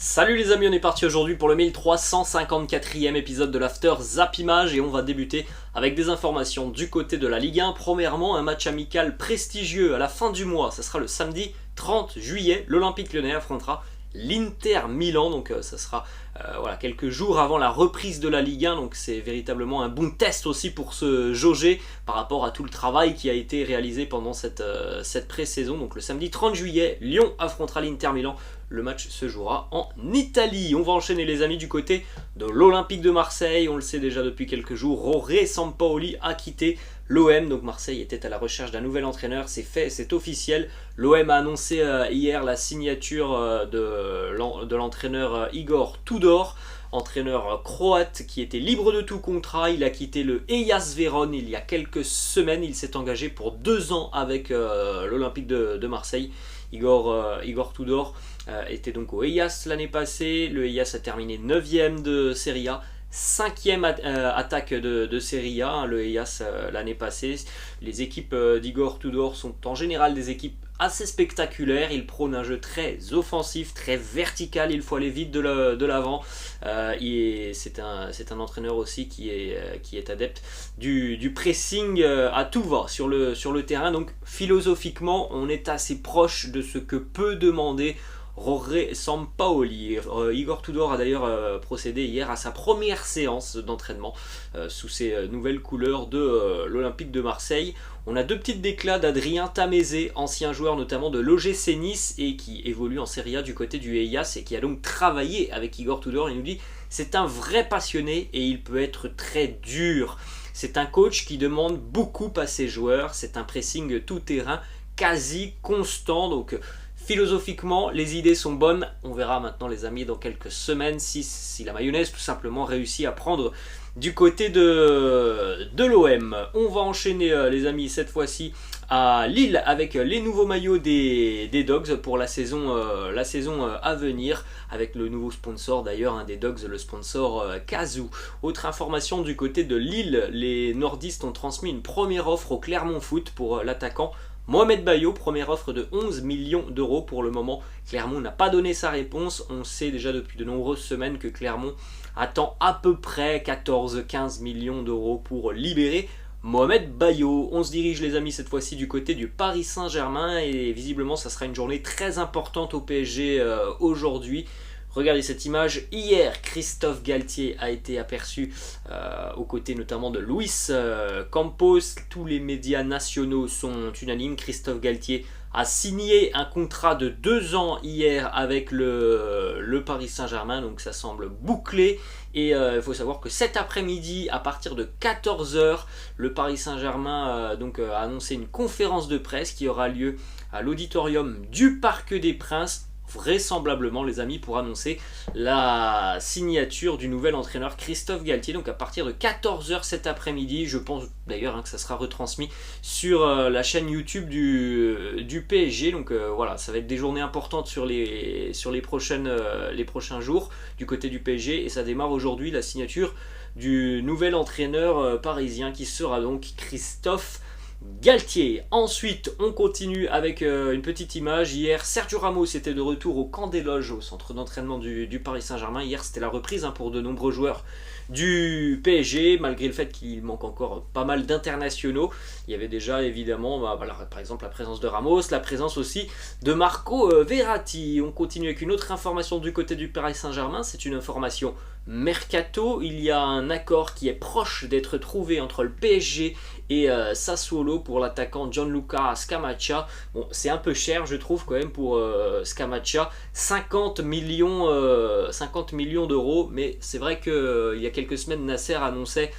Salut les amis, on est parti aujourd'hui pour le 1354e épisode de l'After Zap Image et on va débuter avec des informations du côté de la Ligue 1. Premièrement, un match amical prestigieux à la fin du mois, ça sera le samedi 30 juillet. L'Olympique Lyonnais affrontera l'Inter Milan, donc ça sera quelques jours avant la reprise de la Ligue 1, donc c'est véritablement un bon test aussi pour se jauger par rapport à tout le travail qui a été réalisé pendant cette pré-saison. Donc le samedi 30 juillet, Lyon affrontera l'Inter Milan. Le match se jouera en Italie. On va enchaîner les amis du côté de l'Olympique de Marseille. On le sait déjà depuis quelques jours, Jorge Sampaoli a quitté l'OM. Donc Marseille était à la recherche d'un nouvel entraîneur. C'est fait, c'est officiel. L'OM a annoncé hier la signature de l'entraîneur Igor Tudor, entraîneur croate qui était libre de tout contrat. Il a quitté le Hellas Vérone il y a quelques semaines. Il s'est engagé pour 2 ans avec l'Olympique de Marseille. Igor Tudor était donc au Hellas l'année passée. Le Hellas a terminé 9e de Serie A, 5e attaque de Serie A, le Hellas l'année passée. Les équipes d'Igor Tudor sont en général des équipes assez spectaculaires. Il prône un jeu très offensif, très vertical, il faut aller vite de l'avant. C'est un entraîneur aussi qui est adepte du pressing à tout va sur le terrain. Donc philosophiquement, on est assez proche de ce que peut demander Jorge Sampaoli. Igor Tudor a d'ailleurs procédé hier à sa première séance d'entraînement sous ses nouvelles couleurs de l'Olympique de Marseille. On a 2 petites déclats d'Adrien Tamézé, ancien joueur notamment de l'OGC Nice et qui évolue en Serie A du côté du Hellas et qui a donc travaillé avec Igor Tudor. Il nous dit c'est un vrai passionné et il peut être très dur. C'est un coach qui demande beaucoup à ses joueurs. C'est un pressing tout terrain quasi constant. Donc philosophiquement, les idées sont bonnes. On verra maintenant les amis dans quelques semaines si la mayonnaise tout simplement réussit à prendre du côté de l'OM. On va enchaîner les amis cette fois-ci à Lille avec les nouveaux maillots des Dogs pour la saison à venir, avec le nouveau sponsor d'ailleurs des Dogs, le sponsor Kazoo. Autre information du côté de Lille, les nordistes ont transmis une première offre au Clermont Foot pour l'attaquant Mohamed Bayo, première offre de 11 millions d'euros pour le moment. Clermont n'a pas donné sa réponse. On sait déjà depuis de nombreuses semaines que Clermont attend à peu près 14-15 millions d'euros pour libérer Mohamed Bayo. On se dirige les amis cette fois-ci du côté du Paris Saint-Germain et visiblement ça sera une journée très importante au PSG aujourd'hui. Regardez cette image, hier Christophe Galtier a été aperçu aux côtés notamment de Luis Campos. Tous les médias nationaux sont unanimes, Christophe Galtier a signé un contrat de 2 ans hier avec le Paris Saint-Germain, donc ça semble bouclé. Et il faut savoir que cet après-midi, à partir de 14h, le Paris Saint-Germain a annoncé une conférence de presse qui aura lieu à l'auditorium du Parc des Princes, vraisemblablement les amis, pour annoncer la signature du nouvel entraîneur Christophe Galtier. Donc à partir de 14h cet après-midi, je pense d'ailleurs que ça sera retransmis sur la chaîne YouTube du PSG. Donc voilà, ça va être des journées importantes sur les prochains jours du côté du PSG, et ça démarre aujourd'hui, la signature du nouvel entraîneur parisien qui sera donc Christophe Galtier. Ensuite, on continue avec une petite image. Hier, Sergio Ramos était de retour au camp des loges, au centre d'entraînement du Paris Saint-Germain. Hier, c'était la reprise pour de nombreux joueurs du PSG, malgré le fait qu'il manque encore pas mal d'internationaux. Il y avait déjà évidemment, par exemple, la présence de Ramos, la présence aussi de Marco Verratti. On continue avec une autre information du côté du Paris Saint-Germain. C'est une information mercato. Il y a un accord qui est proche d'être trouvé entre le PSG et Sassuolo pour l'attaquant Gianluca Scamacca. Bon, c'est un peu cher je trouve quand même pour Scamacca, 50 millions d'euros, mais c'est vrai qu'il y a quelques semaines Nasser annonçait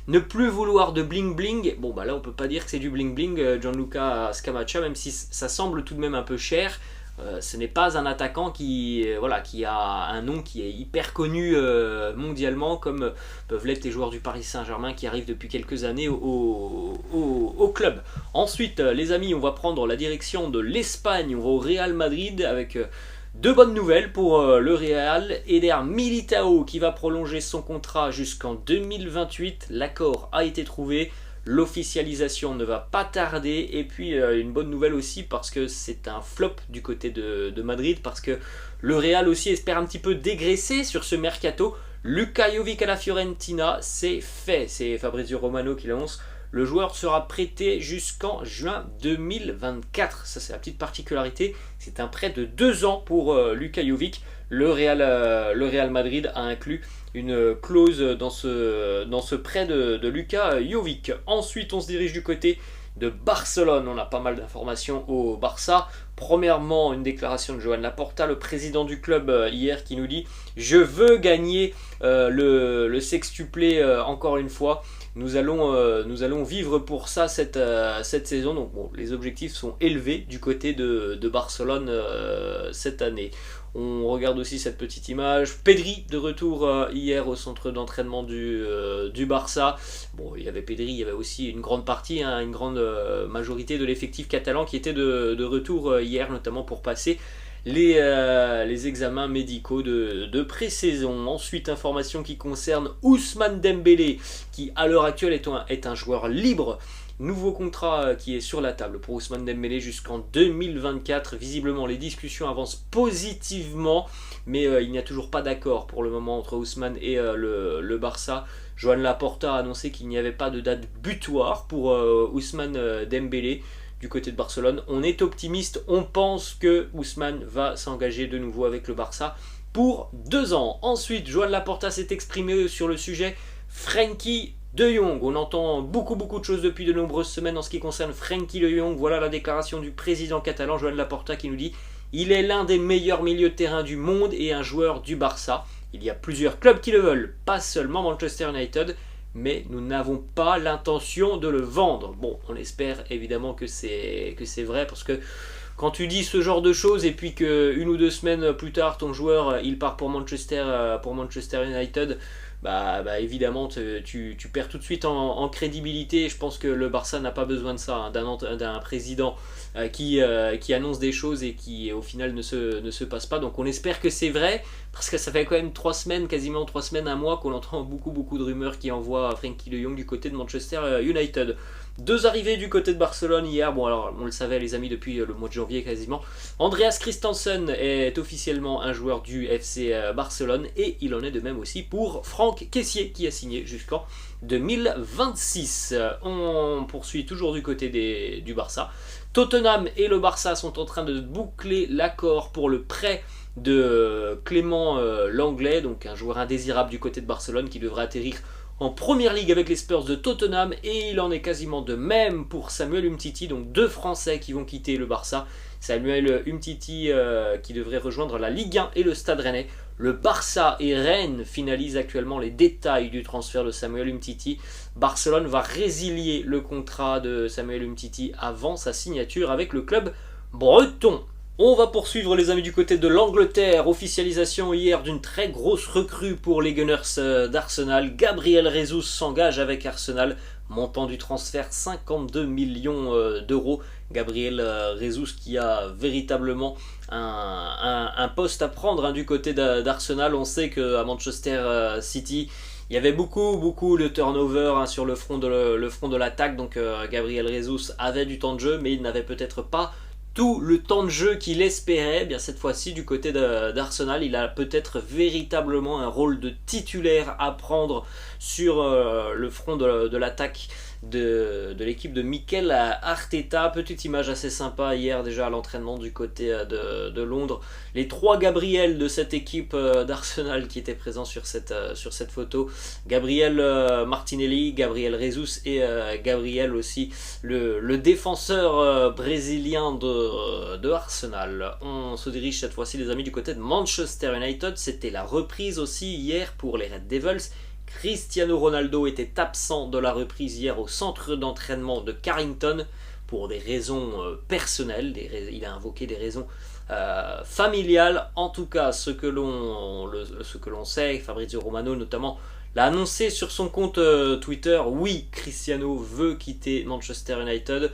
ne plus vouloir de bling bling. Bon là on peut pas dire que c'est du bling bling Gianluca Scamacca, même si ça semble tout de même un peu cher. Ce n'est pas un attaquant qui a un nom qui est hyper connu mondialement, comme peuvent l'être les joueurs du Paris Saint-Germain qui arrivent depuis quelques années au club. Ensuite, les amis, on va prendre la direction de l'Espagne. On va au Real Madrid avec 2 bonnes nouvelles pour le Real. Eder Militao qui va prolonger son contrat jusqu'en 2028. L'accord a été trouvé. L'officialisation ne va pas tarder. Et puis une bonne nouvelle aussi parce que c'est un flop du côté de Madrid, parce que le Real aussi espère un petit peu dégraisser sur ce mercato. Luka Jovic à la Fiorentina, c'est fait, c'est Fabrizio Romano qui l'annonce. Le joueur sera prêté jusqu'en juin 2024. Ça, c'est la petite particularité. C'est un prêt de 2 ans pour Luka Jovic. Le Real Madrid a inclus une clause dans ce prêt de Luka Jovic. Ensuite, on se dirige du côté de Barcelone. On a pas mal d'informations au Barça. Premièrement, une déclaration de Joan Laporta, le président du club, hier, qui nous dit « Je veux gagner le sextuplé encore une fois. Nous allons vivre pour ça cette saison. » Donc bon, les objectifs sont élevés du côté de Barcelone cette année. On regarde aussi cette petite image. Pedri de retour hier au centre d'entraînement du Barça. Bon, il y avait Pedri, il y avait aussi une grande partie, une grande majorité de l'effectif catalan qui était de retour hier, notamment pour passer les examens médicaux de pré-saison. Ensuite, information qui concerne Ousmane Dembélé, qui à l'heure actuelle est un joueur libre. Nouveau contrat qui est sur la table pour Ousmane Dembélé jusqu'en 2024. Visiblement, les discussions avancent positivement, mais il n'y a toujours pas d'accord pour le moment entre Ousmane et le Barça. Joan Laporta a annoncé qu'il n'y avait pas de date butoir pour Ousmane Dembélé. Du côté de Barcelone, on est optimiste, on pense que Ousmane va s'engager de nouveau avec le Barça pour 2 ans. Ensuite, Joan Laporta s'est exprimé sur le sujet Frenkie de Jong. On entend beaucoup de choses depuis de nombreuses semaines en ce qui concerne Frenkie de Jong. Voilà la déclaration du président catalan Joan Laporta qui nous dit « Il est l'un des meilleurs milieux de terrain du monde et un joueur du Barça. Il y a plusieurs clubs qui le veulent, pas seulement Manchester United, mais nous n'avons pas l'intention de le vendre. » Bon, on espère évidemment que c'est vrai, parce que quand tu dis ce genre de choses et puis que 1 ou 2 semaines plus tard ton joueur il part pour Manchester United, bah évidemment tu perds tout de suite en crédibilité. Je pense que le Barça n'a pas besoin de ça, d'un président qui annonce des choses et qui au final ne se passe pas. Donc on espère que c'est vrai, parce que ça fait quand même 3 semaines, quasiment 3 semaines, 1 mois qu'on entend beaucoup de rumeurs qui envoient Frenkie de Jong du côté de Manchester United. 2 arrivées du côté de Barcelone hier. Bon, alors on le savait les amis depuis le mois de janvier quasiment. Andreas Christensen est officiellement un joueur du FC Barcelone, et il en est de même aussi pour Franck Kessié qui a signé jusqu'en 2026. On poursuit toujours du côté du Barça. Tottenham et le Barça sont en train de boucler l'accord pour le prêt de Clément Lenglet, donc un joueur indésirable du côté de Barcelone qui devrait atterrir en première ligue avec les Spurs de Tottenham, et il en est quasiment de même pour Samuel Umtiti, donc 2 Français qui vont quitter le Barça. Samuel Umtiti qui devrait rejoindre la Ligue 1 et le Stade Rennais. Le Barça et Rennes finalisent actuellement les détails du transfert de Samuel Umtiti. Barcelone va résilier le contrat de Samuel Umtiti avant sa signature avec le club breton. On va poursuivre les amis du côté de l'Angleterre. Officialisation hier d'une très grosse recrue pour les Gunners d'Arsenal. Gabriel Jesus s'engage avec Arsenal. Montant du transfert 52 millions d'euros. Gabriel Jesus qui a véritablement un poste à prendre du côté d'Arsenal. On sait qu'à Manchester City, il y avait beaucoup de turnover sur le front de l'attaque. Donc Gabriel Jesus avait du temps de jeu, mais il n'avait peut-être pas tout le temps de jeu qu'il espérait. Bien cette fois-ci du côté d'Arsenal, il a peut-être véritablement un rôle de titulaire à prendre sur le front de l'attaque de l'équipe de Mikel Arteta. Petite image assez sympa hier déjà à l'entraînement du côté de Londres. Les 3 Gabriel de cette équipe d'Arsenal qui étaient présents sur cette photo. Gabriel Martinelli, Gabriel Jesus et Gabriel aussi, le défenseur brésilien de Arsenal. On se dirige cette fois-ci les amis du côté de Manchester United. C'était la reprise aussi hier pour les Red Devils. Cristiano Ronaldo était absent de la reprise hier au centre d'entraînement de Carrington pour des raisons personnelles. Il a invoqué des raisons familiales. En tout cas, ce que l'on sait, Fabrizio Romano notamment l'a annoncé sur son compte Twitter. Oui, Cristiano veut quitter Manchester United.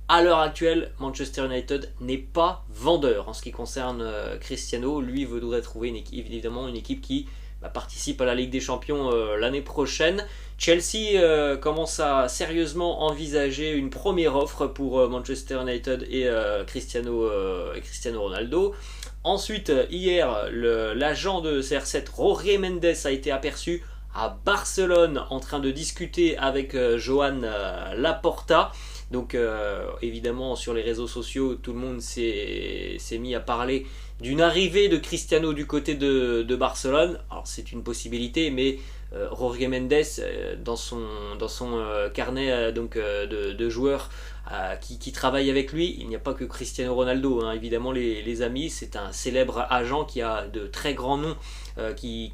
À l'heure actuelle, Manchester United n'est pas vendeur en ce qui concerne Cristiano. Lui voudrait trouver évidemment une équipe qui participe à la Ligue des Champions l'année prochaine. Chelsea commence à sérieusement envisager une première offre pour Manchester United et Cristiano Ronaldo. Ensuite, hier, l'agent de CR7, Jorge Mendes, a été aperçu à Barcelone en train de discuter avec Joan Laporta. Donc évidemment sur les réseaux sociaux tout le monde s'est mis à parler d'une arrivée de Cristiano du côté de Barcelone. Alors c'est une possibilité, mais Jorge Mendes dans son carnet de joueurs qui travaillent avec lui, il n'y a pas que Cristiano Ronaldo, hein. Évidemment les amis, c'est un célèbre agent qui a de très grands noms qui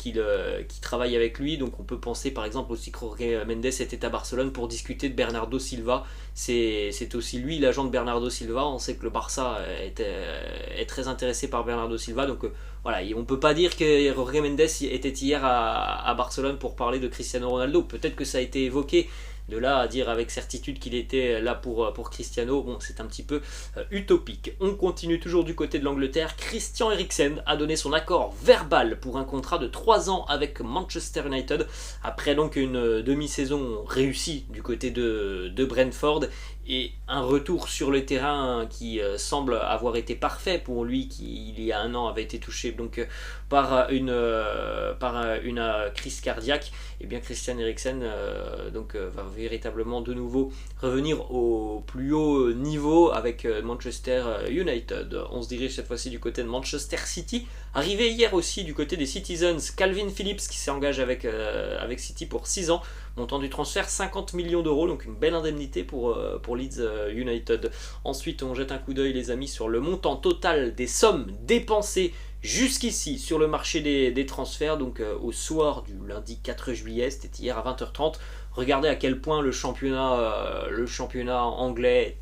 travaillent avec lui. Donc on peut penser par exemple aussi que Jorge Mendes était à Barcelone pour discuter de Bernardo Silva. C'est aussi lui l'agent de Bernardo Silva. On sait que le Barça est très intéressé par Bernardo Silva. Donc voilà, on ne peut pas dire que Jorge Mendes était hier à Barcelone pour parler de Cristiano Ronaldo. Peut-être que ça a été évoqué. De là à dire avec certitude qu'il était là pour Cristiano, bon, c'est un petit peu utopique. On continue toujours du côté de l'Angleterre. Christian Eriksen a donné son accord verbal pour un contrat de 3 ans avec Manchester United, après donc une demi-saison réussie du côté de Brentford, et un retour sur le terrain qui semble avoir été parfait pour lui, qui il y a un an avait été touché donc par une crise cardiaque. Et bien Christian Eriksen va véritablement de nouveau revenir au plus haut niveau avec Manchester United. On se dirige cette fois-ci du côté de Manchester City. Arrivé hier aussi du côté des Citizens, Calvin Phillips qui s'engage avec City pour 6 ans. Montant du transfert 50 millions d'euros, donc une belle indemnité pour Leeds United. Ensuite on jette un coup d'œil les amis sur le montant total des sommes dépensées jusqu'ici sur le marché des transferts, donc au soir du lundi 4 juillet, c'était hier à 20h30. Regardez à quel point le championnat anglais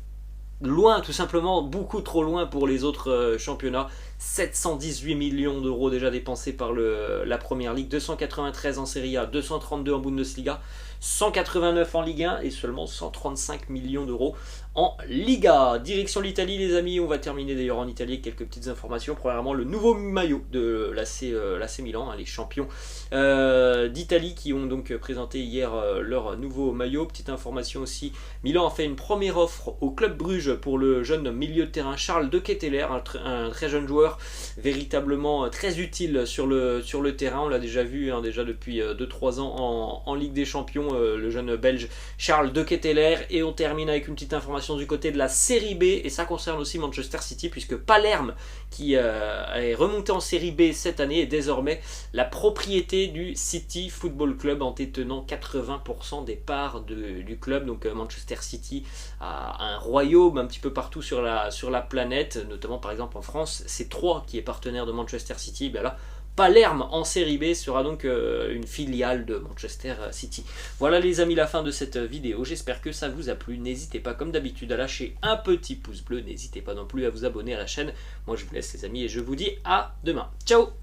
est loin, tout simplement beaucoup trop loin pour les autres championnats. 718 millions d'euros déjà dépensés par la Première Ligue, 293 en Serie A, 232 en Bundesliga, 189 en Ligue 1 et seulement 135 millions d'euros en Liga. Direction l'Italie les amis, on va terminer d'ailleurs en Italie avec quelques petites informations. Premièrement, le nouveau maillot de l'AC Milan, hein, les champions d'Italie qui ont donc présenté hier leur nouveau maillot. Petite information aussi, Milan a fait une première offre au Club Bruges pour le jeune milieu de terrain Charles De Ketelaere, un très jeune joueur véritablement très utile sur le terrain. On l'a déjà vu déjà depuis 2-3 ans en Ligue des Champions, le jeune belge Charles De Ketelaere. Et on termine avec une petite information du côté de la Série B, et ça concerne aussi Manchester City, puisque Palerme, qui est remonté en Série B cette année, est désormais la propriété du City Football Club en détenant 80% des parts du club. Donc Manchester City a un royaume un petit peu partout sur la planète, notamment par exemple en France. C'est Troyes qui est partenaire de Manchester City. Bien là, Palerme en Série B sera donc une filiale de Manchester City. Voilà les amis, la fin de cette vidéo. J'espère que ça vous a plu. N'hésitez pas comme d'habitude à lâcher un petit pouce bleu. N'hésitez pas non plus à vous abonner à la chaîne. Moi je vous laisse les amis et je vous dis à demain. Ciao!